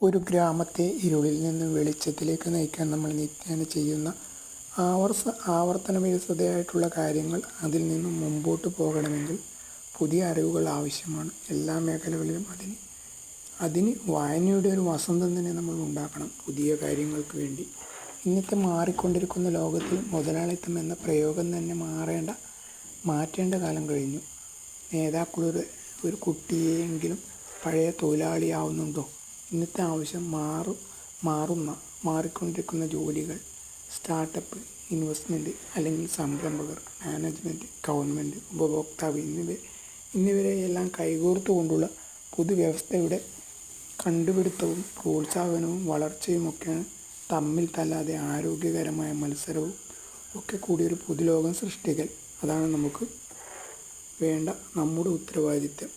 ഒരു ഗ്രാമത്തെ ഇരുളിൽ നിന്ന് വെളിച്ചത്തിലേക്ക് നയിക്കാൻ നമ്മൾ നിത്യേന ചെയ്യുന്ന ആവർത്തനവിരസതയായിട്ടുള്ള കാര്യങ്ങൾ, അതിൽ നിന്നും മുമ്പോട്ട് പോകണമെങ്കിൽ പുതിയ അറിവുകൾ ആവശ്യമാണ്. എല്ലാ മേഖലകളിലും അതിന് വായനയുടെ ഒരു വസന്തം തന്നെ നമ്മൾ ഉണ്ടാക്കണം പുതിയ കാര്യങ്ങൾക്ക് വേണ്ടി. ഇന്നത്തെ മാറിക്കൊണ്ടിരിക്കുന്ന ലോകത്തിൽ മുതലാളിത്തം എന്ന പ്രയോഗം തന്നെ മാറ്റേണ്ട കാലം കഴിഞ്ഞു. നേതാക്കളൊരു കുട്ടിയെങ്കിലും പഴയ തൊഴിലാളിയാവുന്നുണ്ടോ? ഇന്നത്തെ ആവശ്യം മാറിക്കൊണ്ടിരിക്കുന്ന ജോലികൾ, സ്റ്റാർട്ടപ്പ്, ഇൻവെസ്റ്റ്മെൻറ്റ് അല്ലെങ്കിൽ സംരംഭകർ, മാനേജ്മെൻറ്റ്, ഗവൺമെൻറ്, ഉപഭോക്താവ് എന്നിവരെയെല്ലാം കൈകോർത്തുകൊണ്ടുള്ള പൊതുവ്യവസ്ഥയുടെ കണ്ടുപിടുത്തവും പ്രോത്സാഹനവും വളർച്ചയുമൊക്കെയാണ് തമ്മിൽ തല്ലാതെ ആരോഗ്യകരമായ മത്സരവും ഒക്കെ കൂടിയൊരു പൊതുലോകം സൃഷ്ടിക്കൽ. അതാണ് നമുക്ക് വേണ്ട നമ്മുടെ ഉത്തരവാദിത്വം.